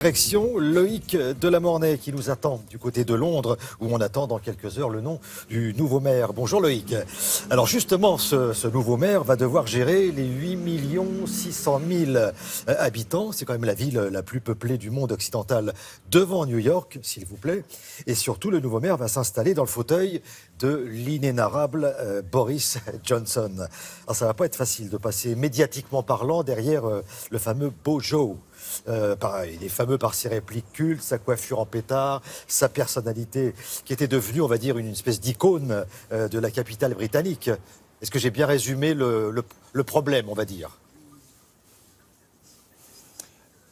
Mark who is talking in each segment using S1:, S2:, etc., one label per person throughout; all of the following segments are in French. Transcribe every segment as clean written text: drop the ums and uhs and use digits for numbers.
S1: Direction Loïc Delamornay qui nous attend du côté de Londres où on attend dans quelques heures le nom du nouveau maire. Bonjour Loïc. Alors justement ce nouveau maire va devoir gérer les 8 600 000 habitants. C'est quand même la ville la plus peuplée du monde occidental devant New York, s'il vous plaît. Et surtout le nouveau maire va s'installer dans le fauteuil de l'inénarrable Boris Johnson. Alors ça va pas être facile de passer médiatiquement parlant derrière le fameux Bojo. Il est fameux par ses répliques cultes, sa coiffure en pétard, sa personnalité qui était devenue, on va dire, une espèce d'icône de la capitale britannique. Est-ce que j'ai bien résumé le problème, on va dire ?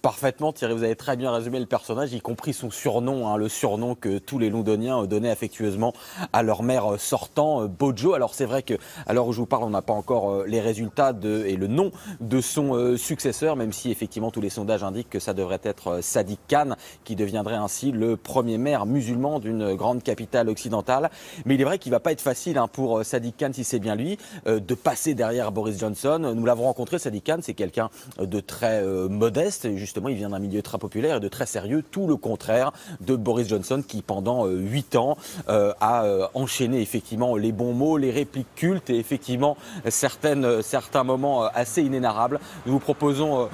S2: Parfaitement, Thierry, vous avez très bien résumé le personnage, y compris son surnom, le surnom que tous les Londoniens donnaient affectueusement à leur maire sortant, Bojo. Alors c'est vrai qu'à l'heure où je vous parle, on n'a pas encore les résultats et le nom de son successeur, même si effectivement tous les sondages indiquent que ça devrait être Sadiq Khan, qui deviendrait ainsi le premier maire musulman d'une grande capitale occidentale. Mais il est vrai qu'il ne va pas être facile pour Sadiq Khan, si c'est bien lui, de passer derrière Boris Johnson. Nous l'avons rencontré, Sadiq Khan, c'est quelqu'un de très modeste. Justement, il vient d'un milieu très populaire et de très sérieux, tout le contraire de Boris Johnson qui, pendant 8 ans, a enchaîné effectivement les bons mots, les répliques cultes et effectivement certains moments assez inénarrables. Nous vous proposons,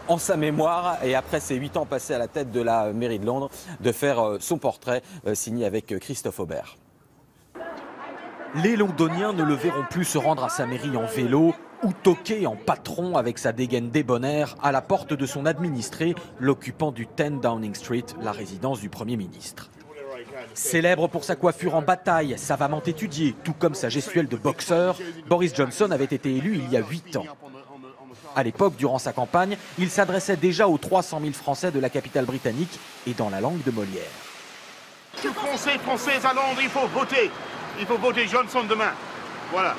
S2: en sa mémoire et après ces 8 ans passés à la tête de la mairie de Londres, de faire son portrait signé avec Christophe Aubert. Les Londoniens ne le verront plus se rendre à sa mairie en vélo ou toquer en patron avec sa dégaine débonnaire à la porte de son administré, l'occupant du 10 Downing Street, la résidence du Premier ministre. Célèbre pour sa coiffure en bataille, savamment étudiée, tout comme sa gestuelle de boxeur, Boris Johnson avait été élu il y a 8 ans. À l'époque, durant sa campagne, il s'adressait déjà aux 300 000 Français de la capitale britannique et dans la langue de Molière.
S3: Français à Londres, il faut voter. Il faut voter Johnson demain. Voilà.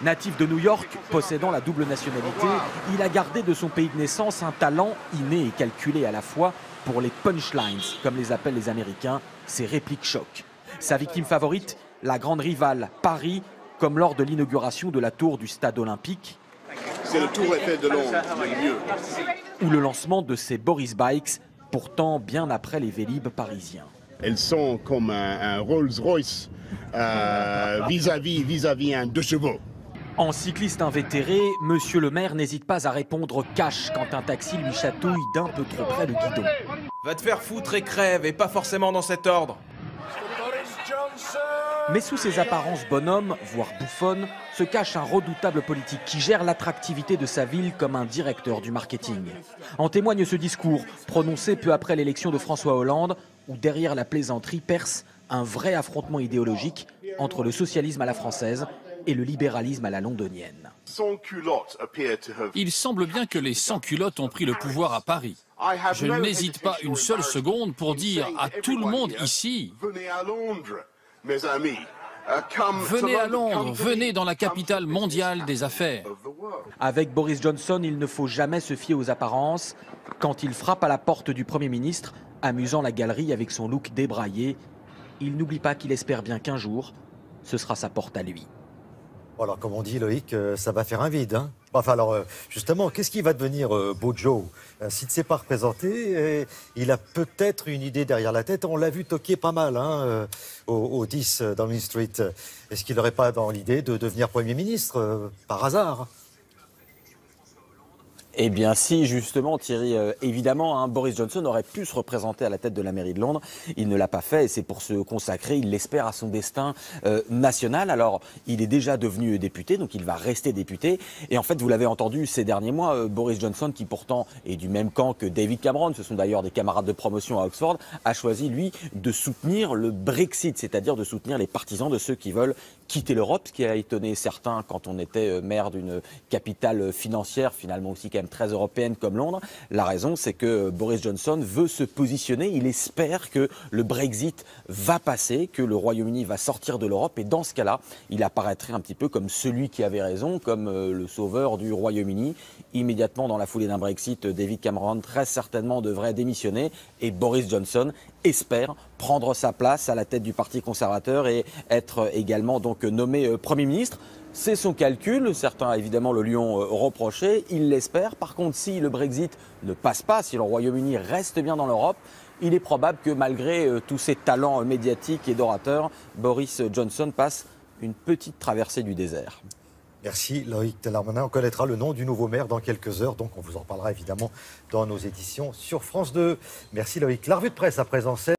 S2: Natif de New York, possédant la double nationalité, il a gardé de son pays de naissance un talent inné et calculé à la fois pour les punchlines, comme les appellent les Américains, ces répliques chocs. Sa victime favorite, la grande rivale Paris, comme lors de l'inauguration de la tour du stade olympique.
S3: C'est le Tour Eiffel de Londres, le mieux.
S2: Ou le lancement de ces Boris Bikes, pourtant bien après les Vélib parisiens.
S3: Elles sont comme un Rolls-Royce vis-à-vis un 2 chevaux.
S2: En cycliste invétéré, monsieur le maire n'hésite pas à répondre cash quand un taxi lui chatouille d'un peu trop près le guidon.
S4: Va te faire foutre et crève, et pas forcément dans cet ordre.
S2: Mais sous ses apparences bonhomme, voire bouffonne, se cache un redoutable politique qui gère l'attractivité de sa ville comme un directeur du marketing. En témoigne ce discours, prononcé peu après l'élection de François Hollande, où derrière la plaisanterie perce un vrai affrontement idéologique entre le socialisme à la française et le libéralisme à la londonienne.
S5: Il semble bien que les sans-culottes ont pris le pouvoir à Paris. Je n'hésite pas une seule seconde pour dire à tout le monde ici: venez à Londres, venez dans la capitale mondiale des affaires.
S2: Avec Boris Johnson, il ne faut jamais se fier aux apparences. Quand il frappe à la porte du Premier ministre, amusant la galerie avec son look débraillé, il n'oublie pas qu'il espère bien qu'un jour, ce sera sa porte à lui.
S1: Alors, comme on dit, Loïc, ça va faire un vide. Hein. Enfin, alors, justement, qu'est-ce qui va devenir Bojo ? S'il ne s'est pas représenté, il a peut-être une idée derrière la tête. On l'a vu toquer pas mal au 10 Downing Street. Est-ce qu'il n'aurait pas dans l'idée de devenir Premier ministre, par hasard ?
S2: Eh bien si, justement Thierry, évidemment, Boris Johnson aurait pu se représenter à la tête de la mairie de Londres. Il ne l'a pas fait et c'est pour se consacrer, il l'espère, à son destin national. Alors, il est déjà devenu député, donc il va rester député. Et en fait, vous l'avez entendu ces derniers mois, Boris Johnson, qui pourtant est du même camp que David Cameron, ce sont d'ailleurs des camarades de promotion à Oxford, a choisi, lui, de soutenir le Brexit, c'est-à-dire de soutenir les partisans de ceux qui veulent quitter l'Europe, ce qui a étonné certains quand on était maire d'une capitale financière, finalement aussi quand même très européenne comme Londres. La raison, c'est que Boris Johnson veut se positionner. Il espère que le Brexit va passer, que le Royaume-Uni va sortir de l'Europe. Et dans ce cas-là, il apparaîtrait un petit peu comme celui qui avait raison, comme le sauveur du Royaume-Uni. Immédiatement dans la foulée d'un Brexit, David Cameron très certainement devrait démissionner. Et Boris Johnson espère prendre sa place à la tête du Parti conservateur et être également donc nommé Premier ministre. C'est son calcul, certains évidemment le lui ont reproché, il l'espère. Par contre, si le Brexit ne passe pas, si le Royaume-Uni reste bien dans l'Europe, il est probable que malgré tous ses talents médiatiques et d'orateur, Boris Johnson passe une petite traversée du désert.
S1: Merci Loïc Tellermanin. On connaîtra le nom du nouveau maire dans quelques heures, donc on vous en parlera évidemment dans nos éditions sur France 2. Merci Loïc. La revue de presse à présent.